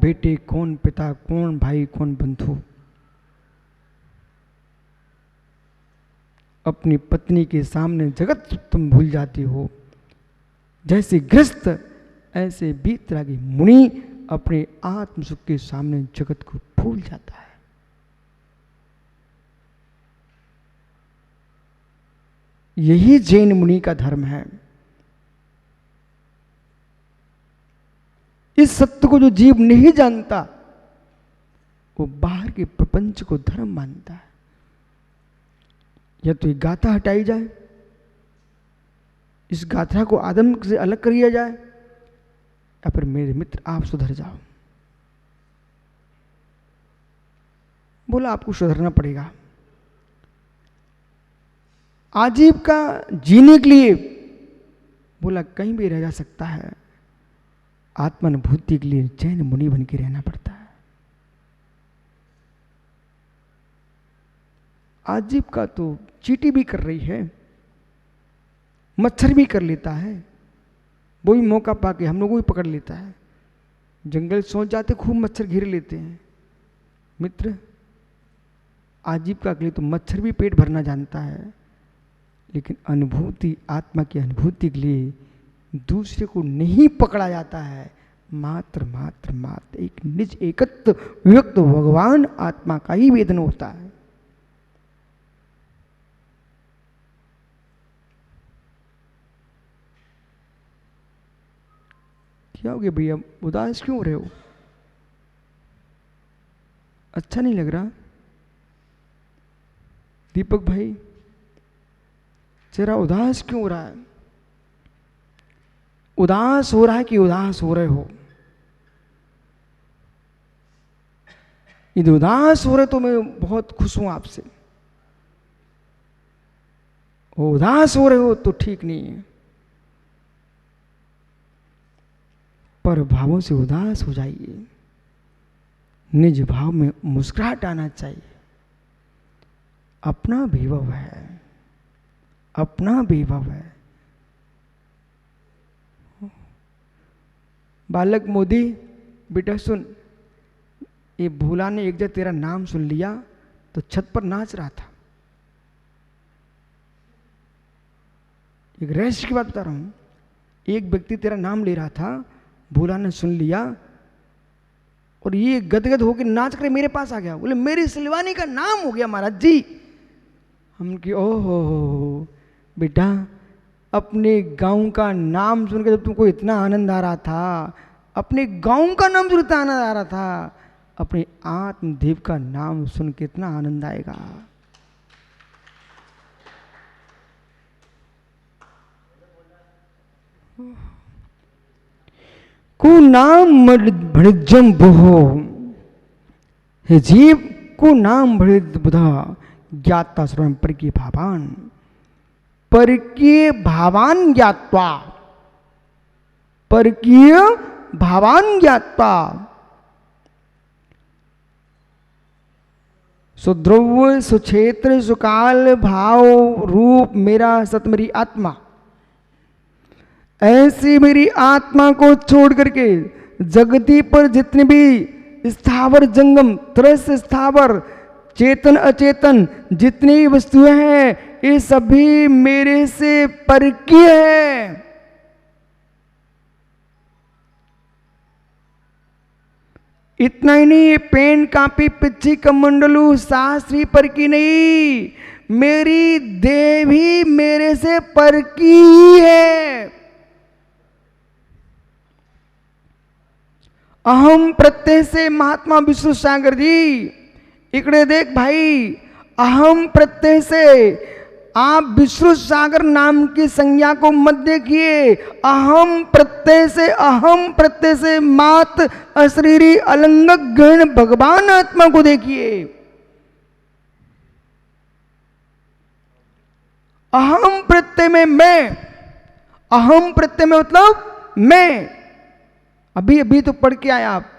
बेटे, कौन पिता, कौन भाई, कौन बंधु। अपनी पत्नी के सामने जगत तुम भूल जाती हो। जैसे गृहस्थ ऐसे वीतरागी मुनि अपने आत्म सुख के सामने जगत को भूल जाता है। यही जैन मुनि का धर्म है। इस सत्य को जो जीव नहीं जानता वो बाहर के प्रपंच को धर्म मानता है। या तो ये गाथा हटाई जाए, इस गाथा को आदम से अलग कर दिया जाए, या फिर मेरे मित्र आप सुधर जाओ। बोला आपको सुधरना पड़ेगा। आजीविका जीने के लिए बोला कहीं भी रह जा सकता है, आत्मानुभूति के लिए जैन मुनि बन के रहना पड़ता है। आजीविका तो चींटी भी कर रही है, मच्छर भी कर लेता है, वो भी मौका पाके हम लोगों को भी पकड़ लेता है। जंगल सोच जाते खूब मच्छर घेर लेते हैं। मित्र, आजीविका के लिए तो मच्छर भी पेट भरना जानता है, लेकिन अनुभूति, आत्मा की अनुभूति के लिए दूसरे को नहीं पकड़ा जाता है। मात्र मात्र मात्र एक निज एकत्व व्यक्त भगवान आत्मा का ही वेदन होता है। क्या हो गया भैया, उदास क्यों रहे हो? अच्छा नहीं लग रहा? दीपक भाई चेहरा उदास क्यों हो रहा है? उदास हो रहा है कि उदास हो रहे हो? यदि उदास हो रहे तो मैं बहुत खुश हूं आपसे, उदास हो रहे हो तो ठीक नहीं है। पर भावों से उदास हो जाइए, निज भाव में मुस्कुराहट आना चाहिए। अपना विभव है, अपना विभव है। बालक मोदी, बेटा सुन, ये भोला ने एक जगह तेरा नाम सुन लिया तो छत पर नाच रहा था। एक रहस्य की बात बता रहा हूं। एक व्यक्ति तेरा नाम ले रहा था, भोला ने सुन लिया और ये गदगद होकर नाच कर मेरे पास आ गया। बोले मेरी सिलवानी का नाम हो गया महाराज जी। हम कि ओहो बेटा, अपने गांव का नाम सुनकर जब तुमको इतना आनंद आ रहा था, अपने गांव का नाम सुनकर इतना आनंद आ रहा था, अपने आत्मदेव का नाम सुन के इतना आनंद आएगा। को नाम भणिजम बुहो, हे जीव को नाम भणिज बुधा ज्ञाता सर्वं परकीय भावान। परकीय भावान ज्ञात्वा, परकीय भावान ज्ञात्वा। सुद्रव्य सुक्षेत्र सुकाल भाव रूप मेरा सत मेरी आत्मा। ऐसी मेरी आत्मा को छोड़ करके जगती पर जितने भी स्थावर जंगम, त्रस स्थावर, चेतन अचेतन जितनी वस्तुएं हैं, ये सभी मेरे से परकीय है। इतना ही नहीं, ये पेन कापी पिच्ची कमंडलू शास्त्री परकी नहीं, मेरी देह भी मेरे से परकी ही है। अहम प्रत्यय से महात्मा विष्णु सागर जी इकड़े देख भाई, अहम प्रत्यय से आप विष्णु सागर नाम की संज्ञा को मत देखिए। अहम प्रत्यय से मात अशरीरी अलंगक गण भगवान आत्मा को देखिए। अहम प्रत्यय में मैं, अहम प्रत्यय में मतलब मैं। अभी अभी तो पढ़ के आए आप।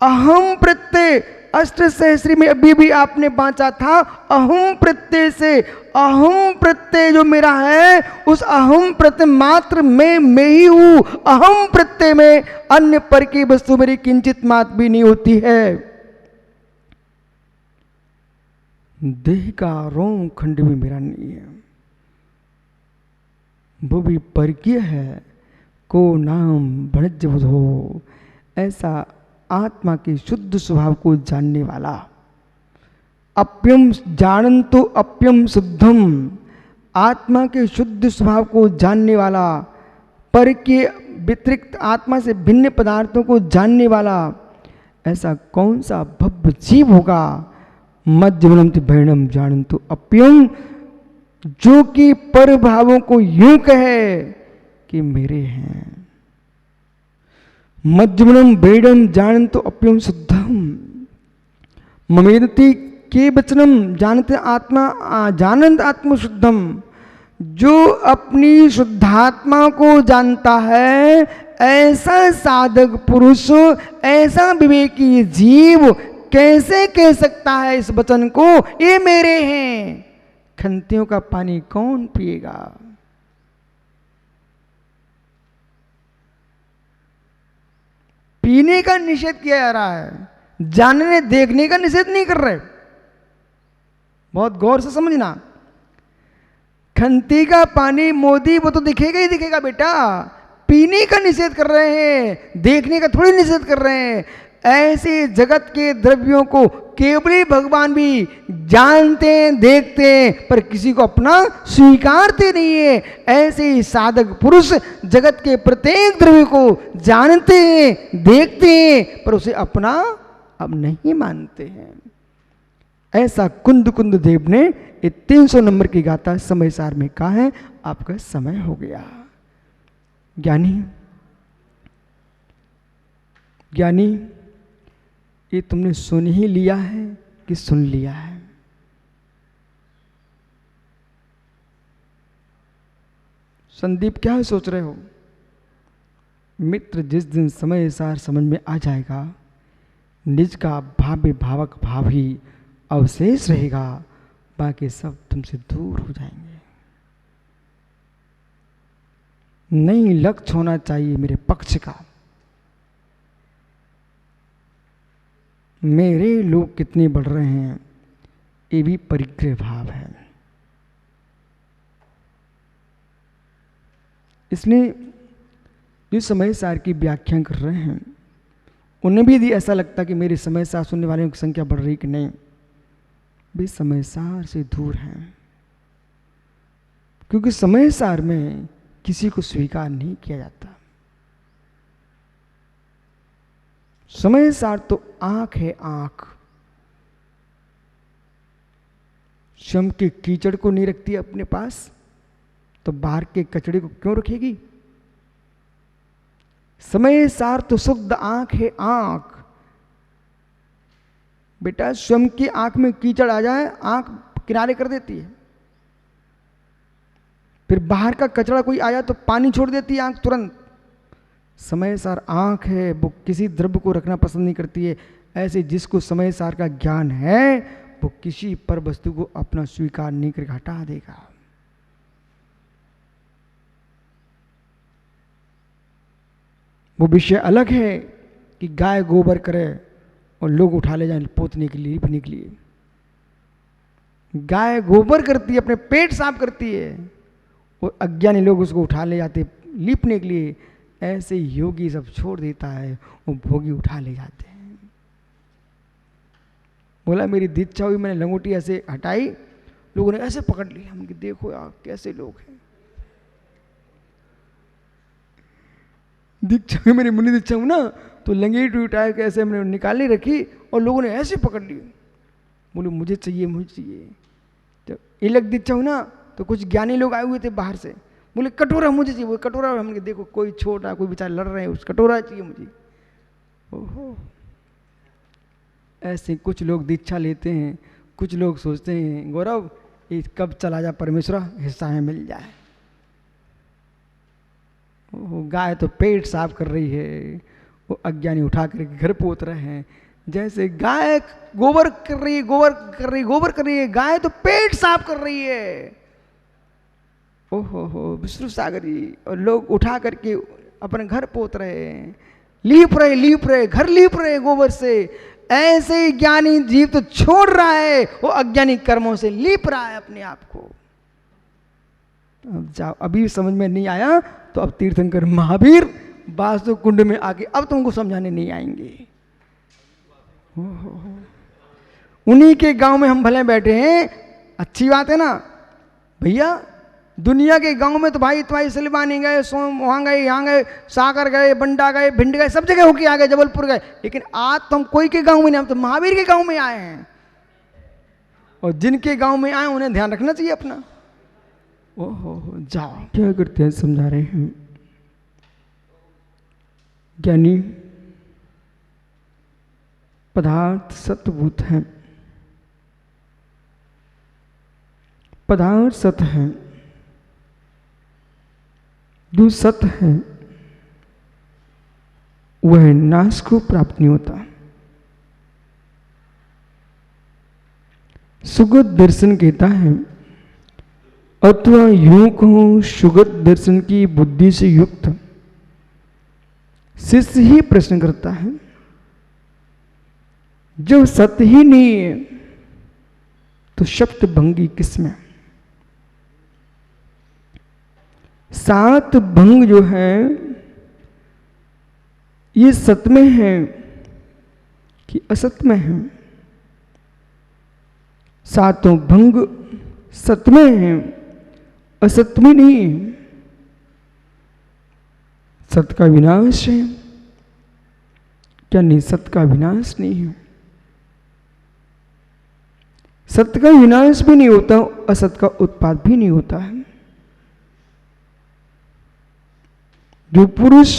अहम प्रत्यय अष्ट सहस्री में अभी भी आपने बांचा था अहम प्रत्यय से। अहम प्रत्यय जो मेरा है, उस अहम प्रत्यय मात्र मैं ही हूं। अहम प्रत्यय में अन्य पर की वस्तु मेरी किंचित मात्र भी नहीं होती है। देह का रोम खंड भी मेरा नहीं है, वो भी परकीय है। को नाम भणज बुधो, ऐसा आत्मा के शुद्ध स्वभाव को जानने वाला। अप्यम जानंतो अप्यम शुद्धम, आत्मा के शुद्ध स्वभाव को जानने वाला, पर के व्यतिरिक्त आत्मा से भिन्न पदार्थों को जानने वाला, ऐसा कौन सा भव्य जीव होगा। मध्यमनम भैणम जानंतो अप्यम, जो कि पर भावों को यूं कहे कि मेरे हैं। मध्यमनम बेडम जानंतो अप्यम शुद्धम, ममेदति के वचनम जानते आत्मा जानंत आत्म शुद्धम, जो अपनी शुद्धात्मा को जानता है, ऐसा साधक पुरुष, ऐसा विवेकी जीव कैसे कह सकता है इस वचन को, ये मेरे हैं। खंतियों का पानी कौन पिएगा। पीने का निषेध किया जा रहा है, जानने देखने का निषेध नहीं कर रहे। बहुत गौर से समझना। खंती का पानी मोदी वो तो दिखेगा ही दिखेगा बेटा, पीने का निषेध कर रहे हैं, देखने का थोड़ी निषेध कर रहे हैं। ऐसे जगत के द्रव्यों को केवल ही भगवान भी जानते हैं, देखते हैं, पर किसी को अपना स्वीकारते नहीं है। ऐसे ही साधक पुरुष जगत के प्रत्येक द्रव्य को जानते हैं, देखते हैं, पर उसे अपना अब नहीं मानते हैं। ऐसा कुंद कुंद देव ने 300 नंबर की गाथा समय सार में कहा है। आपका समय हो गया। ज्ञानी ज्ञानी, ये तुमने सुन ही लिया है कि सुन लिया है। संदीप क्या सोच रहे हो? मित्र, जिस दिन समय सार समझ में आ जाएगा, निज का भाव्य भावक भाव ही अवशेष रहेगा, बाकी सब तुमसे दूर हो जाएंगे। नहीं, लक्ष्य होना चाहिए मेरे पक्ष का। मेरे लोग कितने बढ़ रहे हैं, ये भी परिग्रह भाव है। इसलिए जो समय सार की व्याख्या कर रहे हैं, उन्हें भी यदि ऐसा लगता कि मेरे समय सार सुनने वालों की संख्या बढ़ रही कि नहीं, वे समय सार से दूर हैं। क्योंकि समय सार में किसी को स्वीकार नहीं किया जाता। समय सार तो आंख है, आंख। स्वयं के कीचड़ को नहीं रखती अपने पास, तो बाहर के कचड़े को क्यों रखेगी? समय सार तो शुद्ध आंख है, आंख। बेटा, स्वयं की आंख में कीचड़ आ जाए, आंख किनारे कर देती है। फिर बाहर का कचरा कोई आया तो पानी छोड़ देती है आंख तुरंत। समय सार आंख है, वो किसी द्रव्य को रखना पसंद नहीं करती है। ऐसे जिसको समय सार का ज्ञान है, वो किसी पर वस्तु को अपना स्वीकार नहीं करके हटा देगा। वो विषय अलग है कि गाय गोबर करे और लोग उठा ले जाए पोतने के लिए, लिपने के लिए। गाय गोबर करती है, अपने पेट साफ करती है, और अज्ञानी लोग उसको उठा ले जाते लीपने के लिए। ऐसे योगी सब छोड़ देता है, वो भोगी उठा ले जाते हैं। बोला मेरी दीक्षा हुई, मैंने लंगोटी ऐसे हटाई, लोगों ने ऐसे पकड़ ली। हम देखो यार कैसे लोग हैं। दीक्षा हुई, मेरी मुनि दीक्षा हूं ना, तो लंगोटी उठाए के ऐसे हमने निकालने रखी और लोगों ने ऐसे पकड़ ली। बोले मुझे चाहिए, मुझे चाहिए। जब इलक दीक्षा हूं ना, तो कुछ ज्ञानी लोग आए हुए थे बाहर से, बोले कटोरा मुझे चाहिए। वो कटोरा, हमने देखो कोई छोटा, कोई बेचारा लड़ रहे हैं, उस कटोरा चाहिए मुझे। ओहो, ऐसे कुछ लोग दीक्षा लेते हैं। कुछ लोग सोचते हैं गौरव ये कब चला जा परमेश्वर, हिस्सा में मिल जाए। वो गाय तो पेट साफ कर रही है, वो अज्ञानी उठा कर घर पोत रहे हैं। जैसे गाय गोबर कर रही है, गोबर कर रही है, गाय तो पेट साफ कर रही है। ओहो विष्णु सागरी, और लोग उठा करके अपने घर पोत रहे हैं, लीप रहे, घर लीप रहे गोबर से। ऐसे ही ज्ञानी जीव तो छोड़ रहा है, वो अज्ञानी कर्मों से लीप रहा है अपने आप को। अब जाओ, अभी समझ में नहीं आया तो अब तीर्थंकर महावीर वास्तु कुंड में आके अब तुमको समझाने नहीं आएंगे। उन्हीं के गांव में हम भले बैठे हैं, अच्छी बात है ना भैया। दुनिया के गांव में तो भाई तुम्हारी सिलवानी गए, वहां गए, यहाँ गए, सागर गए, बंडा गए, भिंड गए, सब जगह होके आ गए, जबलपुर गए, लेकिन आज तो हम कोई के गांव में नहीं, हम तो महावीर के गांव में आए हैं। और जिनके गांव में आए उन्हें ध्यान रखना चाहिए अपना। ओहो जाओ, क्या करते हैं, समझा रहे हैं। ज्ञानी पदार्थ सतभूत है, पदार्थ सत है, जो सत है वह नाश को प्राप्त नहीं होता। सुगत दर्शन कहता है, अथवा यूं कहूं सुगत दर्शन की बुद्धि से युक्त शिष्य ही प्रश्न करता है, जो सत्य ही नहीं है तो शब्द भंगी किसमें। सात भंग जो है ये सत में है कि असत में है। सातों भंग सत में है, असत में नहीं है। सत का विनाश है क्या? नहीं, सत का विनाश नहीं है। सत्य का विनाश भी नहीं होता, असत का उत्पाद भी नहीं होता है। जो पुरुष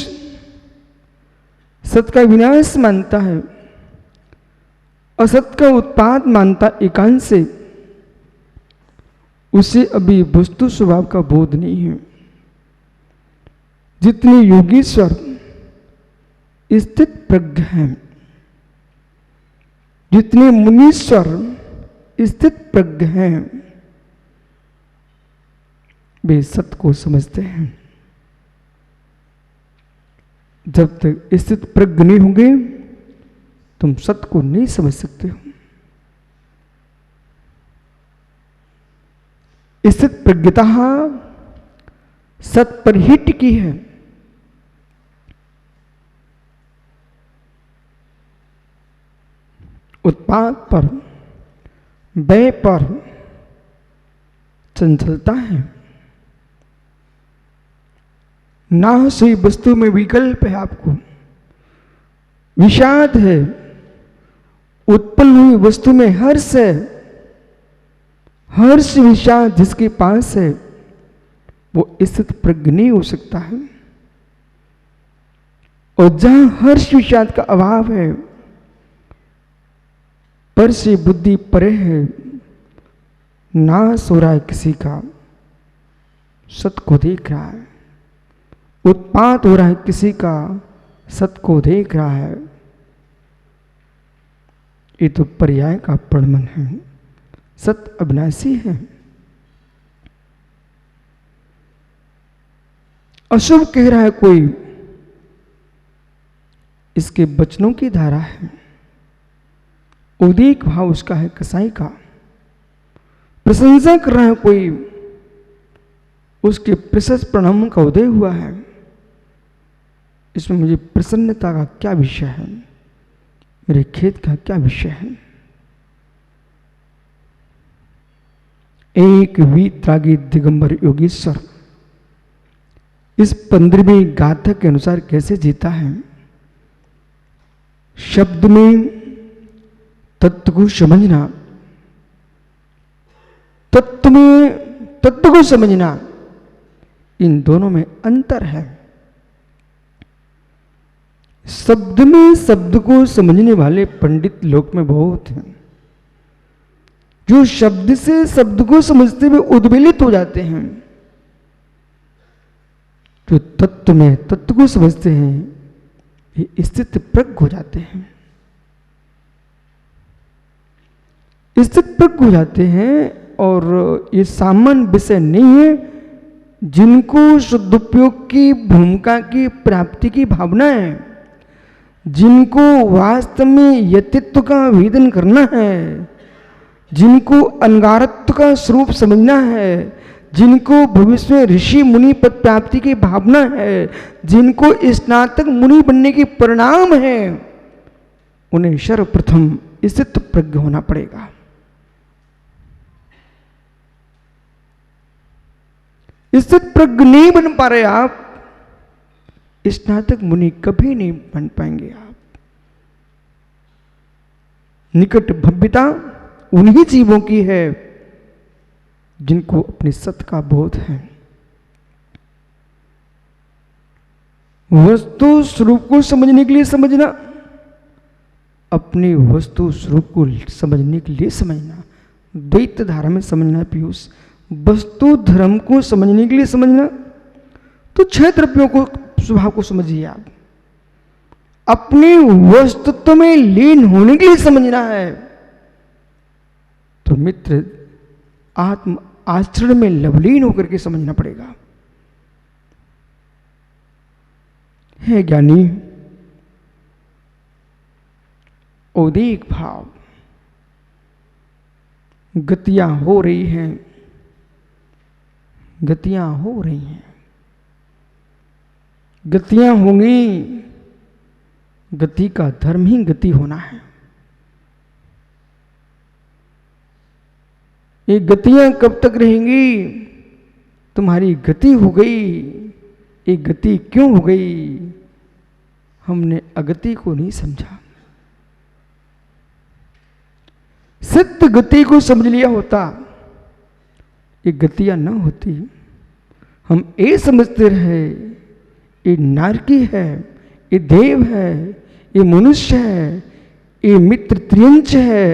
सत का विनाश मानता है, असत का उत्पाद मानता एकांत से, उसे अभी वस्तु स्वभाव का बोध नहीं है। जितने योगीश्वर स्थित प्रज्ञ हैं, जितने मुनीश्वर स्थित प्रज्ञ हैं, वे सत्य को समझते हैं। जब तक स्थित प्रज्ञ नहीं होंगे तुम सत्य को नहीं समझ सकते हो। स्थित प्रज्ञता सत्य पर ही टिकी है। उत्पाद पर, व्यय पर चंचलता है। नाश हुई वस्तु में विकल्प है, आपको विषाद है। उत्पन्न हुई वस्तु में हर्ष है। हर्ष विषाद जिसके पास है वो स्थित प्रज्ञ नहीं हो सकता है। और जहां हर्ष विषाद का अभाव है, पर से बुद्धि परे है, नाश हो रहा है किसी का, सत्य को देख रहा है। उत्पात हो रहा है किसी का, सत्य को देख रहा है। ये तो पर्याय का प्रमाण है। सत्य अविनाशी है। अशुभ कह रहा है कोई, इसके वचनों की धारा है। उदिक भाव उसका है कसाई का। प्रशंसा कर रहा है कोई, उसके प्रशस्त प्रणाम का उदय हुआ है। इसमें मुझे प्रसन्नता का क्या विषय है, मेरे खेत का क्या विषय है। एक वीतरागी दिगंबर योगीश्वर इस 15वीं गाथा के अनुसार कैसे जीता है। शब्द में तत्व को समझना, तत्व में तत्व को समझना, इन दोनों में अंतर है। शब्द में शब्द को समझने वाले पंडित लोक में बहुत हैं, जो शब्द से शब्द को समझते हुए उद्वेलित हो जाते हैं। जो तत्व में तत्व को समझते हैं ये स्थित प्रज्ञ हो जाते हैं। स्थित प्रज्ञ हो जाते हैं। और ये सामान्य विषय नहीं है। जिनको सदुपयोग की भूमिका की प्राप्ति की भावना है, जिनको वास्तव में यतित्व का वेदन करना है, जिनको अंगारत्व का स्वरूप समझना है, जिनको भविष्य में ऋषि मुनि पद प्राप्ति की भावना है, जिनको स्नातक मुनि बनने के परिणाम है, उन्हें सर्वप्रथम स्थित प्रज्ञ होना पड़ेगा। स्थित प्रज्ञ नहीं बन पा रहे आप, स्नातक मुनि कभी नहीं बन पाएंगे आप। निकट भव्यता उन्हीं जीवों की है जिनको अपने सत्य का बोध है। वस्तु स्वरूप को समझने के लिए समझना, अपनी वस्तु स्वरूप को समझने के लिए समझना, द्वैत धारा में समझना पीयूष। वस्तु धर्म को समझने के लिए समझना, तो 6 द्रव्यों को स्वभाव को समझिए आप। अपने वस्तुत्व में लीन होने के लिए समझना है, तो मित्र आत्म आचरण में लवलीन होकर के समझना पड़ेगा। है ज्ञानी औदिक भाव, गतियां हो रही हैं, गतियां हो रही हैं, गतियां होंगी। गति का धर्म ही गति होना है। ये गतियां कब तक रहेंगी? तुम्हारी गति हो गई, ये गति क्यों हो गई? हमने अगति को नहीं समझा। सत्य गति को समझ लिया होता, ये गतियां न होती। हम ये समझते रहे ये नारकी है, ये देव है, ये मनुष्य है, ये मित्र त्रियंच है।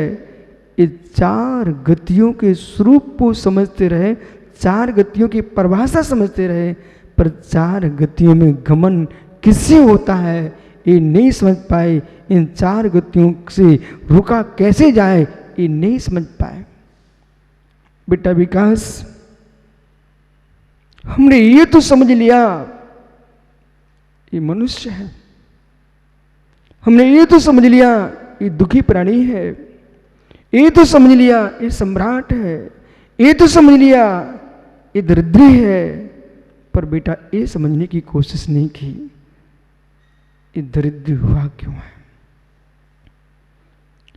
ये 4 गतियों के स्वरूप को समझते रहे, 4 गतियों की परिभाषा समझते रहे, पर 4 गतियों में गमन किससे होता है ये नहीं समझ पाए। इन 4 गतियों से रुका कैसे जाए ये नहीं समझ पाए। बेटा विकास, हमने ये तो समझ लिया ये मनुष्य है, हमने ये तो समझ लिया ये दुखी प्राणी है, ये तो समझ लिया ये सम्राट है, ये तो समझ लिया ये दरिद्री है। पर बेटा ये समझने की कोशिश नहीं की ये दरिद्र हुआ क्यों है,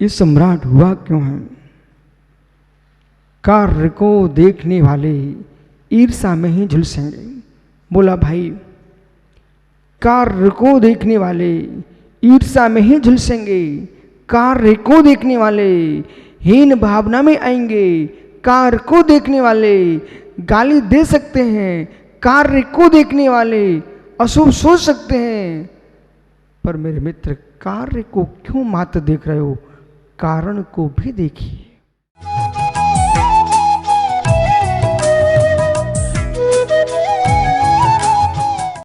ये सम्राट हुआ क्यों है। कार्य को देखने वाले ईर्षा में ही झुलसेंगे। बोला भाई, कार्य को देखने वाले ईर्षा में ही झुलसेंगे, कार्य को देखने वाले हीन भावना में आएंगे, कार्य को देखने वाले गाली दे सकते हैं, कार्य को देखने वाले अशुभ सोच सकते हैं। पर मेरे मित्र, कार्य को क्यों मात्र देख रहे हो, कारण को भी देखिए।